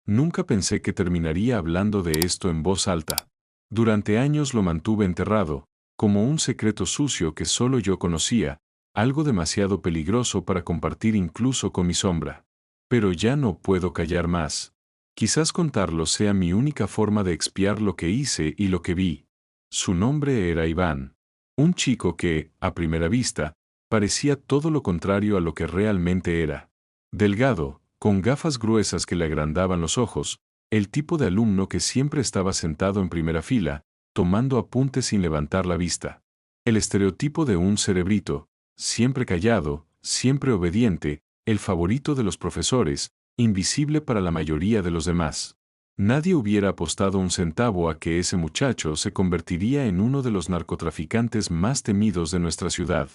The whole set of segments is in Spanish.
Nunca pensé que terminaría hablando de esto en voz alta. Durante años lo mantuve enterrado, como un secreto sucio que solo yo conocía, algo demasiado peligroso para compartir incluso con mi sombra. Pero ya no puedo callar más. Quizás contarlo sea mi única forma de expiar lo que hice y lo que vi. Su nombre era Iván. Un chico que, a primera vista, parecía todo lo contrario a lo que realmente era. Delgado, con gafas gruesas que le agrandaban los ojos, el tipo de alumno que siempre estaba sentado en primera fila, tomando apuntes sin levantar la vista. El estereotipo de un cerebrito, siempre callado, siempre obediente, el favorito de los profesores, invisible para la mayoría de los demás. Nadie hubiera apostado un centavo a que ese muchacho se convertiría en uno de los narcotraficantes más temidos de nuestra ciudad.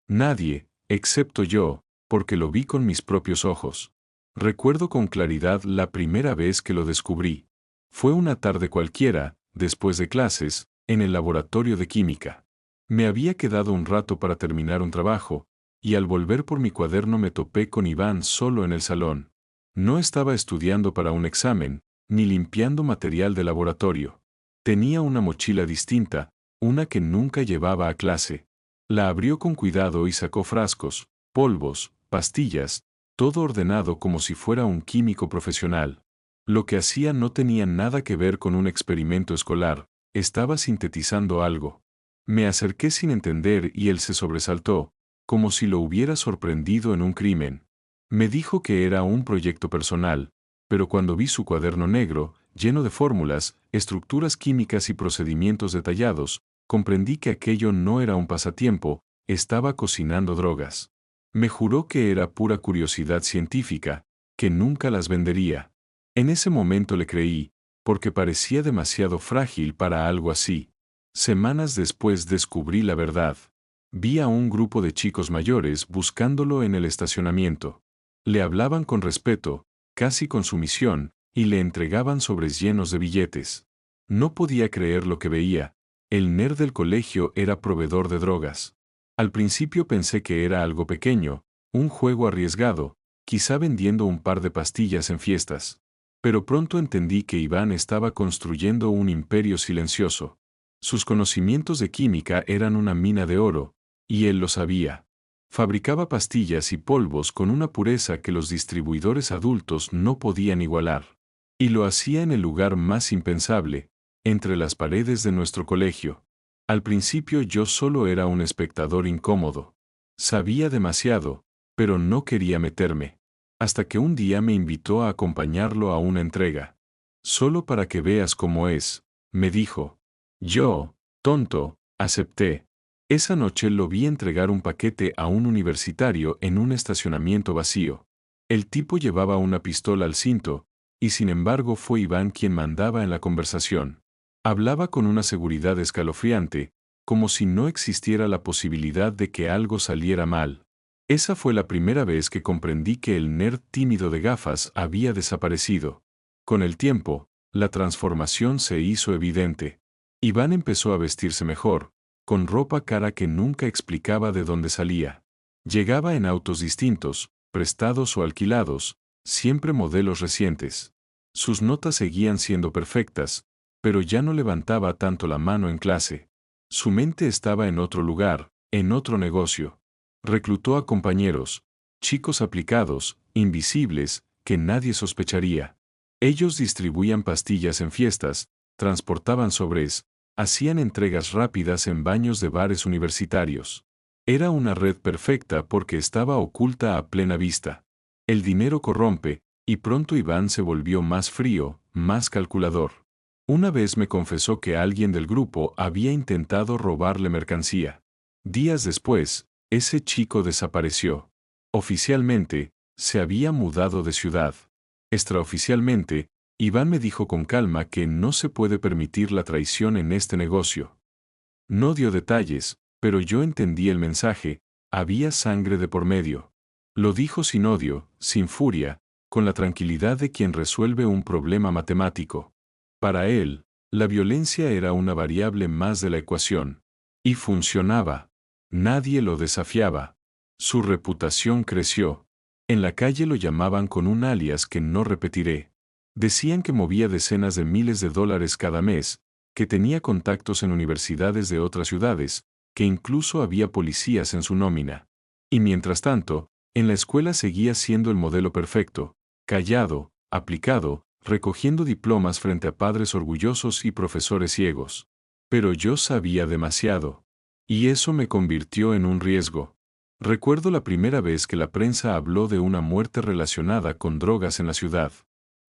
Nadie, excepto yo, porque lo vi con mis propios ojos. Recuerdo con claridad la primera vez que lo descubrí. Fue una tarde cualquiera, después de clases, en el laboratorio de química. Me había quedado un rato para terminar un trabajo, y al volver por mi cuaderno me topé con Iván solo en el salón. No estaba estudiando para un examen, ni limpiando material de laboratorio. Tenía una mochila distinta, una que nunca llevaba a clase. La abrió con cuidado y sacó frascos, polvos, pastillas, todo ordenado como si fuera un químico profesional. Lo que hacía no tenía nada que ver con un experimento escolar, estaba sintetizando algo. Me acerqué sin entender y él se sobresaltó, como si lo hubiera sorprendido en un crimen. Me dijo que era un proyecto personal, pero cuando vi su cuaderno negro, lleno de fórmulas, estructuras químicas y procedimientos detallados, comprendí que aquello no era un pasatiempo, estaba cocinando drogas. Me juró que era pura curiosidad científica, que nunca las vendería. En ese momento le creí, porque parecía demasiado frágil para algo así. Semanas después descubrí la verdad. Vi a un grupo de chicos mayores buscándolo en el estacionamiento. Le hablaban con respeto, casi con sumisión, y le entregaban sobres llenos de billetes. No podía creer lo que veía. El nerd del colegio era proveedor de drogas. Al principio pensé que era algo pequeño, un juego arriesgado, quizá vendiendo un par de pastillas en fiestas. Pero pronto entendí que Iván estaba construyendo un imperio silencioso. Sus conocimientos de química eran una mina de oro, y él lo sabía. Fabricaba pastillas y polvos con una pureza que los distribuidores adultos no podían igualar. Y lo hacía en el lugar más impensable, entre las paredes de nuestro colegio. Al principio yo solo era un espectador incómodo. Sabía demasiado, pero no quería meterme. Hasta que un día me invitó a acompañarlo a una entrega. Solo para que veas cómo es, me dijo. Yo, tonto, acepté. Esa noche lo vi entregar un paquete a un universitario en un estacionamiento vacío. El tipo llevaba una pistola al cinto, y sin embargo fue Iván quien mandaba en la conversación. Hablaba con una seguridad escalofriante, como si no existiera la posibilidad de que algo saliera mal. Esa fue la primera vez que comprendí que el nerd tímido de gafas había desaparecido. Con el tiempo, la transformación se hizo evidente. Iván empezó a vestirse mejor, con ropa cara que nunca explicaba de dónde salía. Llegaba en autos distintos, prestados o alquilados, siempre modelos recientes. Sus notas seguían siendo perfectas, pero ya no levantaba tanto la mano en clase. Su mente estaba en otro lugar, en otro negocio. Reclutó a compañeros, chicos aplicados, invisibles, que nadie sospecharía. Ellos distribuían pastillas en fiestas, transportaban sobres, hacían entregas rápidas en baños de bares universitarios. Era una red perfecta porque estaba oculta a plena vista. El dinero corrompe, y pronto Iván se volvió más frío, más calculador. Una vez me confesó que alguien del grupo había intentado robarle mercancía. Días después, ese chico desapareció. Oficialmente, se había mudado de ciudad. Extraoficialmente, Iván me dijo con calma que no se puede permitir la traición en este negocio. No dio detalles, pero yo entendí el mensaje, había sangre de por medio. Lo dijo sin odio, sin furia, con la tranquilidad de quien resuelve un problema matemático. Para él, la violencia era una variable más de la ecuación. Y funcionaba. Nadie lo desafiaba. Su reputación creció. En la calle lo llamaban con un alias que no repetiré. Decían que movía decenas de miles de dólares cada mes, que tenía contactos en universidades de otras ciudades, que incluso había policías en su nómina. Y mientras tanto, en la escuela seguía siendo el modelo perfecto, callado, aplicado, recogiendo diplomas frente a padres orgullosos y profesores ciegos. Pero yo sabía demasiado. Y eso me convirtió en un riesgo. Recuerdo la primera vez que la prensa habló de una muerte relacionada con drogas en la ciudad.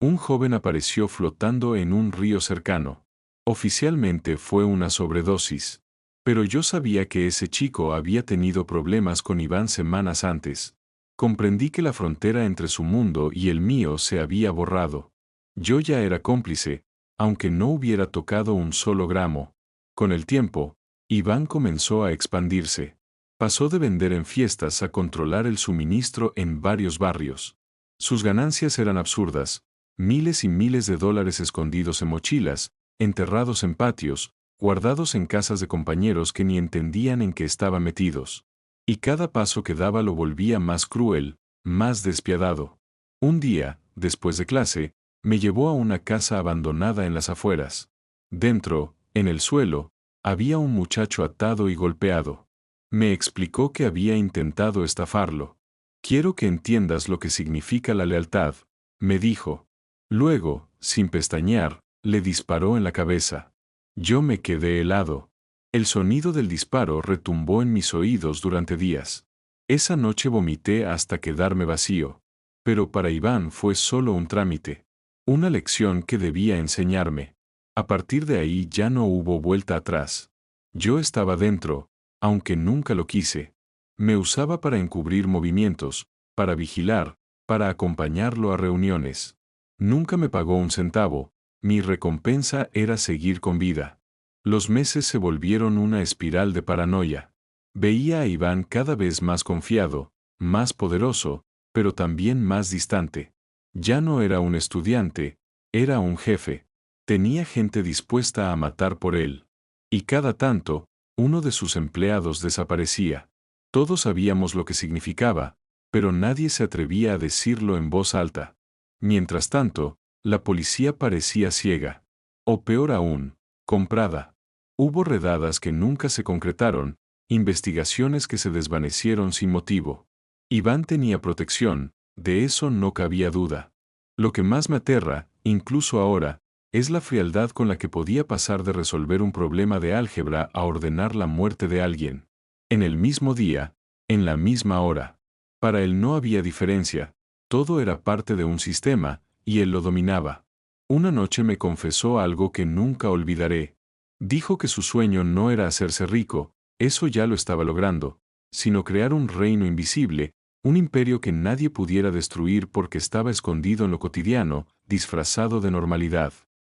Un joven apareció flotando en un río cercano. Oficialmente fue una sobredosis. Pero yo sabía que ese chico había tenido problemas con Iván semanas antes. Comprendí que la frontera entre su mundo y el mío se había borrado. Yo ya era cómplice, aunque no hubiera tocado un solo gramo. Con el tiempo, Iván comenzó a expandirse. Pasó de vender en fiestas a controlar el suministro en varios barrios. Sus ganancias eran absurdas, miles y miles de dólares escondidos en mochilas, enterrados en patios, guardados en casas de compañeros que ni entendían en qué estaban metidos. Y cada paso que daba lo volvía más cruel, más despiadado. Un día, después de clase, me llevó a una casa abandonada en las afueras. Dentro, en el suelo, había un muchacho atado y golpeado. Me explicó que había intentado estafarlo. Quiero que entiendas lo que significa la lealtad, me dijo. Luego, sin pestañear, le disparó en la cabeza. Yo me quedé helado. El sonido del disparo retumbó en mis oídos durante días. Esa noche vomité hasta quedarme vacío. Pero para Iván fue solo un trámite. Una lección que debía enseñarme. A partir de ahí ya no hubo vuelta atrás. Yo estaba dentro, aunque nunca lo quise. Me usaba para encubrir movimientos, para vigilar, para acompañarlo a reuniones. Nunca me pagó un centavo, mi recompensa era seguir con vida. Los meses se volvieron una espiral de paranoia. Veía a Iván cada vez más confiado, más poderoso, pero también más distante. Ya no era un estudiante, era un jefe. Tenía gente dispuesta a matar por él. Y cada tanto, uno de sus empleados desaparecía. Todos sabíamos lo que significaba, pero nadie se atrevía a decirlo en voz alta. Mientras tanto, la policía parecía ciega. O peor aún, comprada. Hubo redadas que nunca se concretaron, investigaciones que se desvanecieron sin motivo. Iván tenía protección, de eso no cabía duda. Lo que más me aterra, incluso ahora, es la frialdad con la que podía pasar de resolver un problema de álgebra a ordenar la muerte de alguien. En el mismo día, en la misma hora. Para él no había diferencia, todo era parte de un sistema, y él lo dominaba. Una noche me confesó algo que nunca olvidaré. Dijo que su sueño no era hacerse rico, eso ya lo estaba logrando, sino crear un reino invisible, un imperio que nadie pudiera destruir porque estaba escondido en lo cotidiano, disfrazado de normalidad.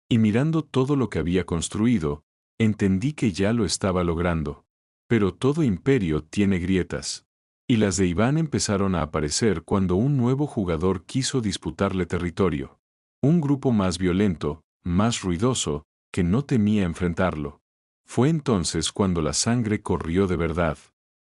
Y mirando todo lo que había construido, entendí que ya lo estaba logrando. Pero todo imperio tiene grietas. Y las de Iván empezaron a aparecer cuando un nuevo jugador quiso disputarle territorio. Un grupo más violento, más ruidoso, que no temía enfrentarlo. Fue entonces cuando la sangre corrió de verdad.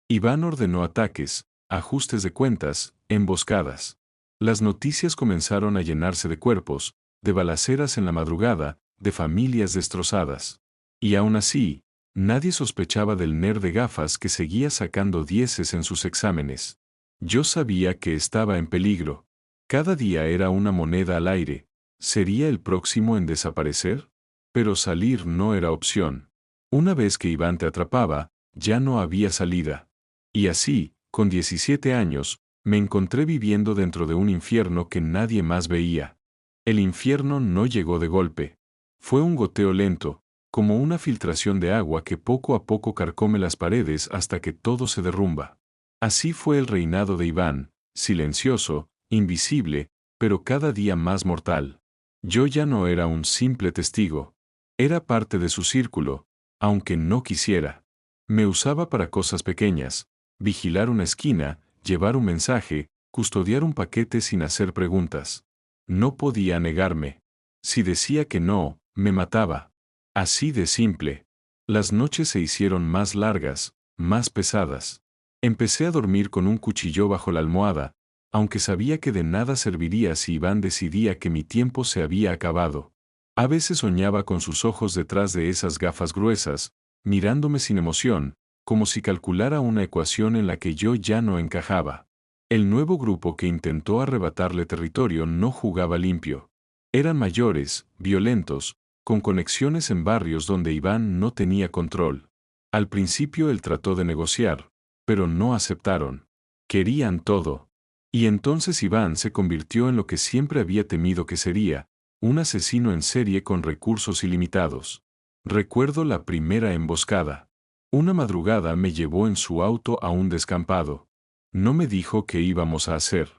Iván ordenó ataques, ajustes de cuentas, emboscadas. Las noticias comenzaron a llenarse de cuerpos, de balaceras en la madrugada, de familias destrozadas. Y aún así, nadie sospechaba del nerd de gafas que seguía sacando dieces en sus exámenes. Yo sabía que estaba en peligro. Cada día era una moneda al aire. ¿Sería el próximo en desaparecer? Pero salir no era opción. Una vez que Iván te atrapaba, ya no había salida. Y así, con 17 años, me encontré viviendo dentro de un infierno que nadie más veía. El infierno no llegó de golpe. Fue un goteo lento, como una filtración de agua que poco a poco carcome las paredes hasta que todo se derrumba. Así fue el reinado de Iván, silencioso, invisible, pero cada día más mortal. Yo ya no era un simple testigo. Era parte de su círculo, aunque no quisiera. Me usaba para cosas pequeñas, vigilar una esquina, llevar un mensaje, custodiar un paquete sin hacer preguntas. No podía negarme. Si decía que no, me mataba. Así de simple. Las noches se hicieron más largas, más pesadas. Empecé a dormir con un cuchillo bajo la almohada, aunque sabía que de nada serviría si Iván decidía que mi tiempo se había acabado. A veces soñaba con sus ojos detrás de esas gafas gruesas, mirándome sin emoción, como si calculara una ecuación en la que yo ya no encajaba. El nuevo grupo que intentó arrebatarle territorio no jugaba limpio. Eran mayores, violentos, con conexiones en barrios donde Iván no tenía control. Al principio él trató de negociar, pero no aceptaron. Querían todo. Y entonces Iván se convirtió en lo que siempre había temido que sería, un asesino en serie con recursos ilimitados. Recuerdo la primera emboscada. Una madrugada me llevó en su auto a un descampado. No me dijo qué íbamos a hacer.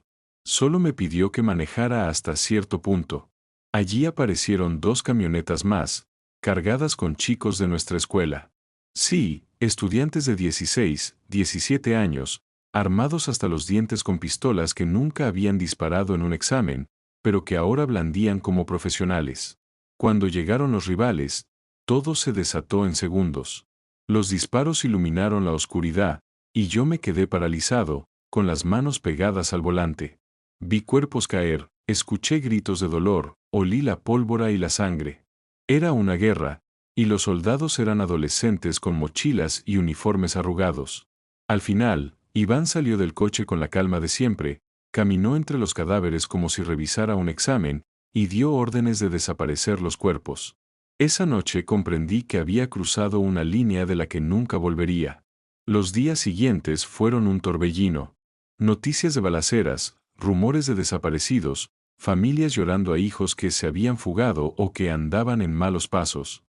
Solo me pidió que manejara hasta cierto punto. Allí aparecieron 2 camionetas más, cargadas con chicos de nuestra escuela. Sí, estudiantes de 16, 17 años, armados hasta los dientes con pistolas que nunca habían disparado en un examen, pero que ahora blandían como profesionales. Cuando llegaron los rivales, todo se desató en segundos. Los disparos iluminaron la oscuridad, y yo me quedé paralizado, con las manos pegadas al volante. Vi cuerpos caer, escuché gritos de dolor, olí la pólvora y la sangre. Era una guerra, y los soldados eran adolescentes con mochilas y uniformes arrugados. Al final, Iván salió del coche con la calma de siempre, caminó entre los cadáveres como si revisara un examen, y dio órdenes de desaparecer los cuerpos. Esa noche comprendí que había cruzado una línea de la que nunca volvería. Los días siguientes fueron un torbellino. Noticias de balaceras, rumores de desaparecidos, familias llorando a hijos que se habían fugado o que andaban en malos pasos.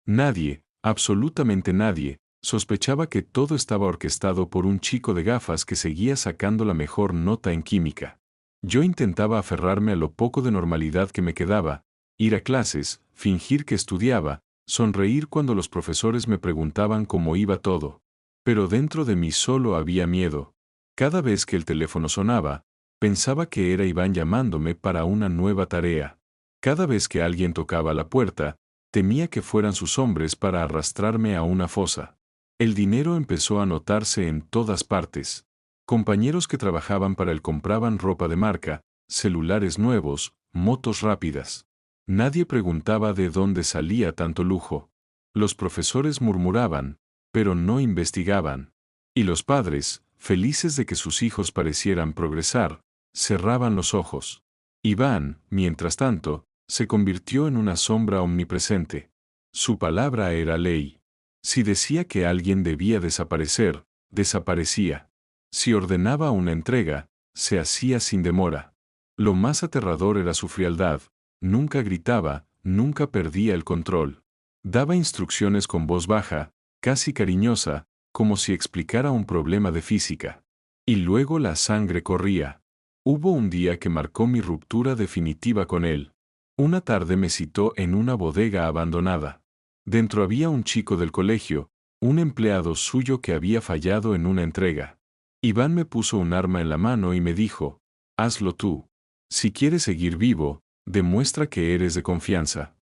Nadie, absolutamente nadie, sospechaba que todo estaba orquestado por un chico de gafas que seguía sacando la mejor nota en química. Yo intentaba aferrarme a lo poco de normalidad que me quedaba, ir a clases, fingir que estudiaba, sonreír cuando los profesores me preguntaban cómo iba todo. Pero dentro de mí solo había miedo. Cada vez que el teléfono sonaba, pensaba que era Iván llamándome para una nueva tarea. Cada vez que alguien tocaba la puerta, temía que fueran sus hombres para arrastrarme a una fosa. El dinero empezó a notarse en todas partes. Compañeros que trabajaban para él compraban ropa de marca, celulares nuevos, motos rápidas. Nadie preguntaba de dónde salía tanto lujo. Los profesores murmuraban, pero no investigaban. Y los padres, felices de que sus hijos parecieran progresar, cerraban los ojos. Iván, mientras tanto, se convirtió en una sombra omnipresente. Su palabra era ley. Si decía que alguien debía desaparecer, desaparecía. Si ordenaba una entrega, se hacía sin demora. Lo más aterrador era su frialdad. Nunca gritaba, nunca perdía el control. Daba instrucciones con voz baja, casi cariñosa, como si explicara un problema de física. Y luego la sangre corría. Hubo un día que marcó mi ruptura definitiva con él. Una tarde me citó en una bodega abandonada. Dentro había un chico del colegio, un empleado suyo que había fallado en una entrega. Iván me puso un arma en la mano y me dijo, hazlo tú. Si quieres seguir vivo, demuestra que eres de confianza.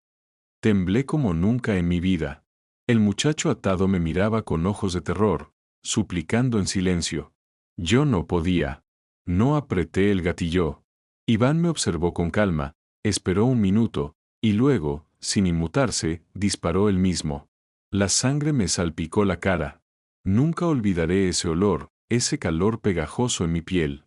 Temblé como nunca en mi vida. El muchacho atado me miraba con ojos de terror, suplicando en silencio. Yo no podía. No apreté el gatillo. Iván me observó con calma, esperó un minuto, y luego, sin inmutarse, disparó él mismo. La sangre me salpicó la cara. Nunca olvidaré ese olor, ese calor pegajoso en mi piel.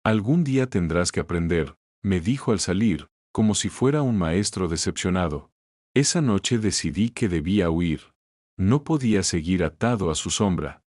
Algún día tendrás que aprender, me dijo al salir, como si fuera un maestro decepcionado. Esa noche decidí que debía huir. No podía seguir atado a su sombra.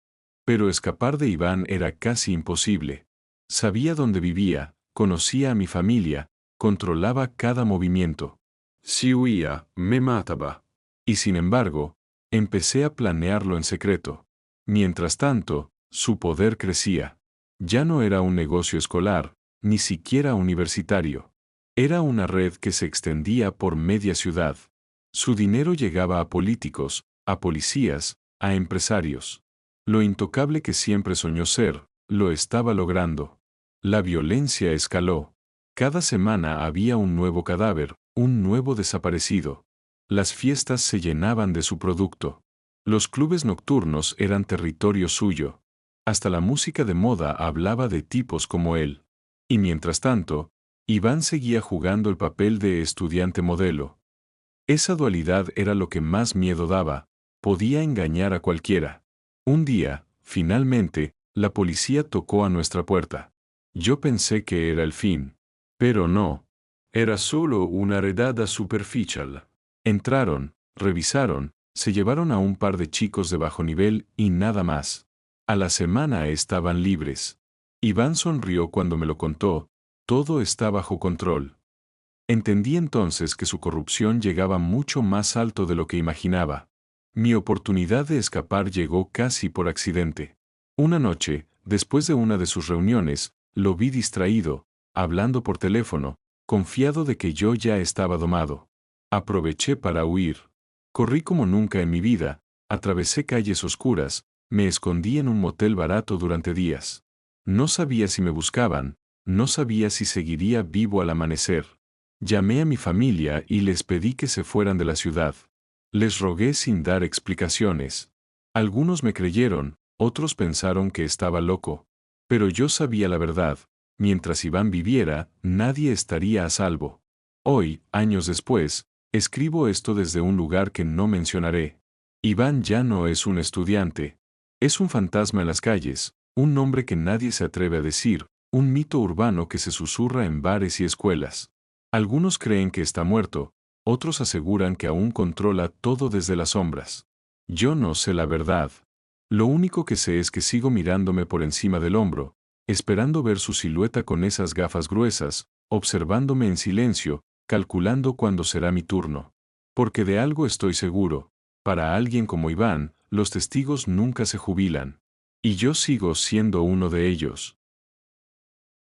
Pero escapar de Iván era casi imposible. Sabía dónde vivía, conocía a mi familia, controlaba cada movimiento. Si huía, me mataba. Y sin embargo, empecé a planearlo en secreto. Mientras tanto, su poder crecía. Ya no era un negocio escolar, ni siquiera universitario. Era una red que se extendía por media ciudad. Su dinero llegaba a políticos, a policías, a empresarios. Lo intocable que siempre soñó ser, lo estaba logrando. La violencia escaló. Cada semana había un nuevo cadáver, un nuevo desaparecido. Las fiestas se llenaban de su producto. Los clubes nocturnos eran territorio suyo. Hasta la música de moda hablaba de tipos como él. Y mientras tanto, Iván seguía jugando el papel de estudiante modelo. Esa dualidad era lo que más miedo daba, podía engañar a cualquiera. Un día, finalmente, la policía tocó a nuestra puerta. Yo pensé que era el fin. Pero no. Era solo una redada superficial. Entraron, revisaron, se llevaron a un par de chicos de bajo nivel y nada más. A la semana estaban libres. Iván sonrió cuando me lo contó, todo está bajo control. Entendí entonces que su corrupción llegaba mucho más alto de lo que imaginaba. Mi oportunidad de escapar llegó casi por accidente. Una noche, después de una de sus reuniones, lo vi distraído, hablando por teléfono, confiado de que yo ya estaba domado. Aproveché para huir. Corrí como nunca en mi vida, atravesé calles oscuras, me escondí en un motel barato durante días. No sabía si me buscaban, no sabía si seguiría vivo al amanecer. Llamé a mi familia y les pedí que se fueran de la ciudad. Les rogué sin dar explicaciones. Algunos me creyeron, otros pensaron que estaba loco. Pero yo sabía la verdad, mientras Iván viviera, nadie estaría a salvo. Hoy, años después, escribo esto desde un lugar que no mencionaré. Iván ya no es un estudiante. Es un fantasma en las calles, un nombre que nadie se atreve a decir, un mito urbano que se susurra en bares y escuelas. Algunos creen que está muerto, otros aseguran que aún controla todo desde las sombras. Yo no sé la verdad. Lo único que sé es que sigo mirándome por encima del hombro, esperando ver su silueta con esas gafas gruesas, observándome en silencio, calculando cuándo será mi turno. Porque de algo estoy seguro, para alguien como Iván, los testigos nunca se jubilan. Y yo sigo siendo uno de ellos.